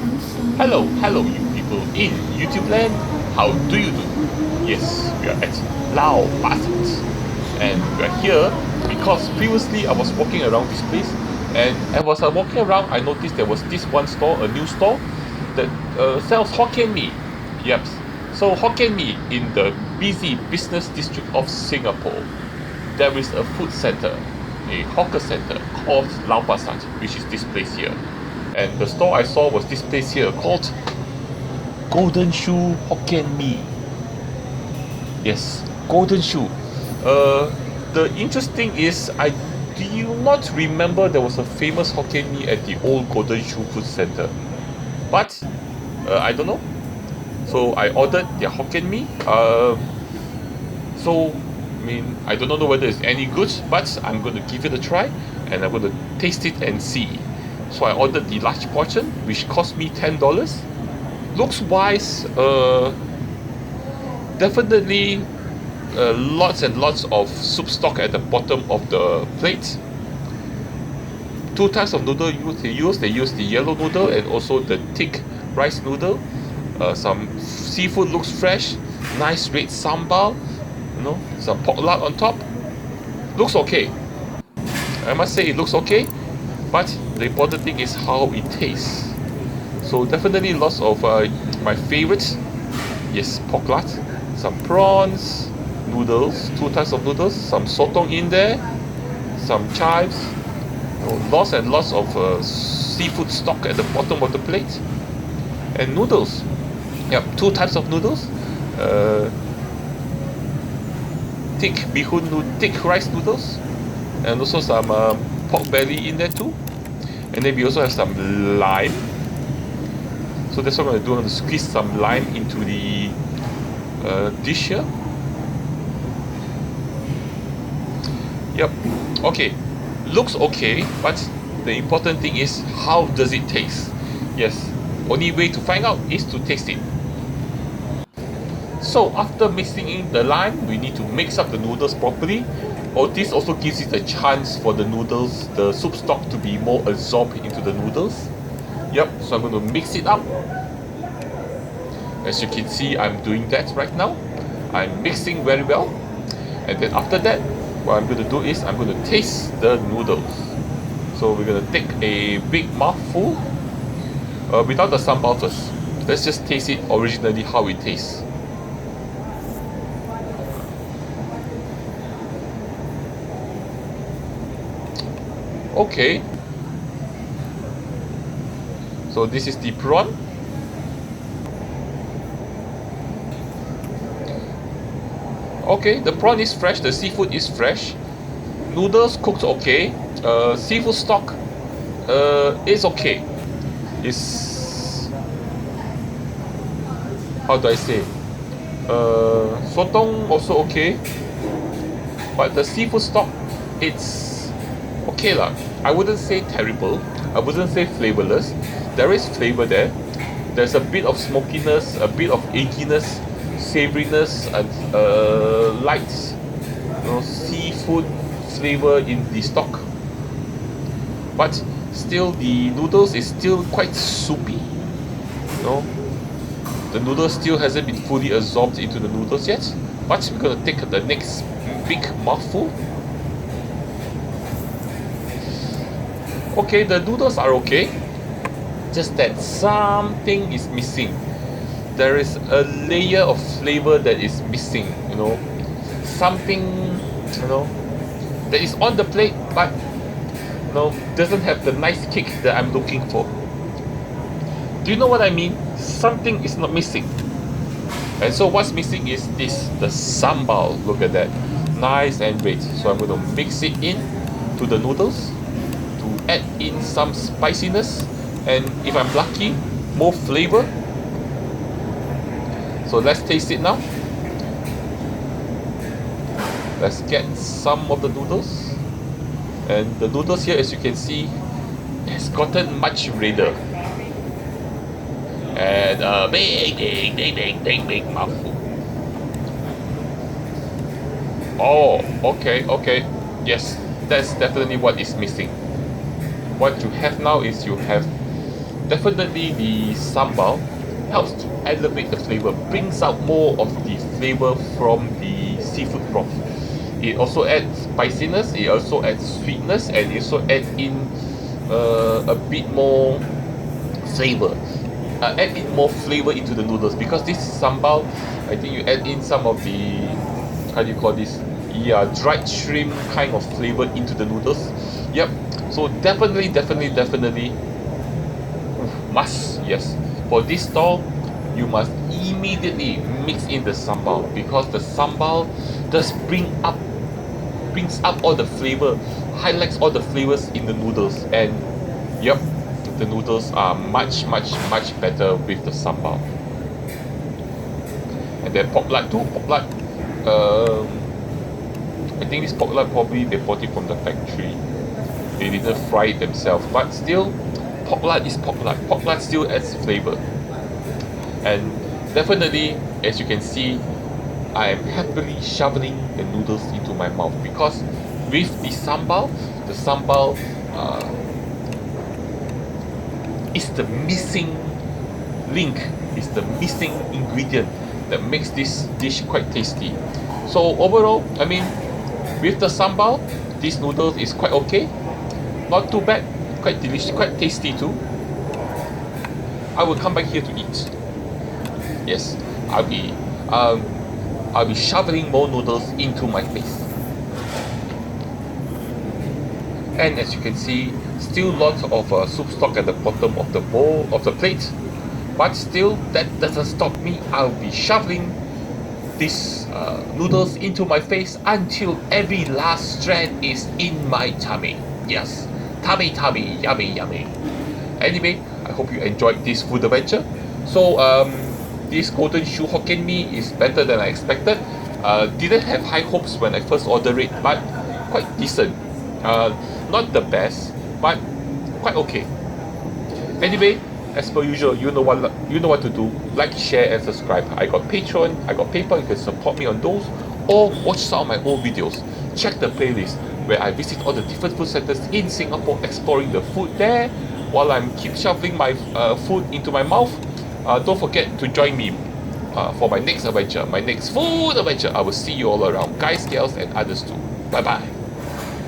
Hello, you people in YouTube land. How do you do? Yes, we are at Lao Basset, and we are here because previously I was walking around this place, and as I was walking around, I noticed there was this one store, a new store, that sells Hokkien Mee. Yep. So Hokkien Mee in the busy business district of Singapore, there is a food center, a hawker center called Lao Basat, which is this place here. And the store I saw was this place here called Golden Shoe Hokkien Mee. Yes, Golden Shoe. The interesting is I do not remember there was a famous Hokkien Mee at the old Golden Shoe Food Center. But I don't know. So I ordered their Hokkien Mee. So I mean I don't know whether it's any good, but I'm going to give it a try and I'm going to taste it and see. So I ordered the large portion, which cost me $10. Looks wise, definitely lots and lots of soup stock at the bottom of the plate. Two types of noodle they use the yellow noodle and also the thick rice noodle. Some seafood looks fresh, nice red sambal, some pork lard on top. Looks okay. I must say it looks okay, but the important thing is how it tastes. So definitely lots of my favorites. Yes, pork lard, some prawns, noodles, two types of noodles, some sotong in there, some chives, lots and lots of seafood stock at the bottom of the plate, and noodles. Yep, two types of noodles. Thick thick rice noodles, and also some pork belly in there too. And then we also have some lime. So that's what I'm going to do. I'm going to squeeze some lime into the dish here. Yep. Okay. Looks okay, but the important thing is how does it taste? Yes. Only way to find out is to taste it. So after mixing in the lime, we need to mix up the noodles properly. This also gives it a chance for the noodles, the soup stock, to be more absorbed into the noodles. Yep, so I'm going to mix it up. As you can see, I'm doing that right now. I'm mixing very well. And then after that, what I'm going to do is I'm going to taste the noodles. So we're going to take a big mouthful without the sambal first. Let's just taste it originally, how it tastes. Okay. So this is the prawn. Okay, the prawn is fresh, the seafood is fresh. Noodles cooked okay. Seafood stock is okay. It's, how do I say? Sotong also okay. But the seafood stock, it's okay lah. I wouldn't say terrible. I wouldn't say flavorless. There is flavor there. There's a bit of smokiness, a bit of egginess, savouriness, and light, seafood flavor in the stock. But still, the noodles is still quite soupy. The noodles still hasn't been fully absorbed into the noodles yet. But we're gonna take the next big mouthful. Okay, the noodles are okay. Just that something is missing. There is a layer of flavor that is missing, something, that is on the plate, but doesn't have the nice kick that I'm looking for. Do you know what I mean? Something is not missing. And so what's missing is this, the sambal. Look at that, nice and red. So I'm going to mix it in to the noodles to add in some spiciness, and if I'm lucky, more flavor. So let's taste it now. Let's get some of the noodles. And the noodles here, as you can see, has gotten much redder. And a big mouthful. Oh, okay. Yes, that's definitely what is missing. What you have now is you have definitely the sambal helps to elevate the flavor, brings out more of the flavor from the seafood broth. It also adds spiciness, it also adds sweetness, and it also adds in a bit more flavor. Add in more flavor into the noodles, because this sambal, I think you add in some of the, how do you call this? Yeah, dried shrimp kind of flavor into the noodles. Yep. So definitely, must, yes. For this stall, you must immediately mix in the sambal, because the sambal does brings up all the flavor, highlights all the flavors in the noodles, and yep, the noodles are much better with the sambal. And then pork lard too. Pork lard, I think this pork lard probably they bought it from the factory. They didn't fry it themselves, but still, pork lard is pork lard. Pork lard still adds flavor. And definitely, as you can see, I am happily shoveling the noodles into my mouth, because with the sambal is the missing link, is the missing ingredient that makes this dish quite tasty. So overall, I mean, with the sambal, this noodles is quite okay, not too bad, quite delicious, quite tasty too. I will come back here to eat. Yes, I'll be shoveling more noodles into my face. And as you can see, still lots of soup stock at the bottom of the bowl of the plate. But still, that doesn't stop me. I'll be shoveling these noodles into my face until every last strand is in my tummy. Yes, tummy, yummy. Anyway, I hope you enjoyed this food adventure. So this golden shoe Hokkien Mee is better than I expected. Didn't have high hopes when I first ordered it, but quite decent. Not the best, but quite okay. Anyway, as per usual, you know what to do. Like, share, and subscribe. I got Patreon, I got PayPal. You can support me on those, or watch some of my old videos. Check the playlist where I visit all the different food centers in Singapore, exploring the food there while I'm keep shoveling my food into my mouth. Don't forget to join me for my next adventure, my next food adventure. I will see you all around, guys, girls, and others too. Bye bye.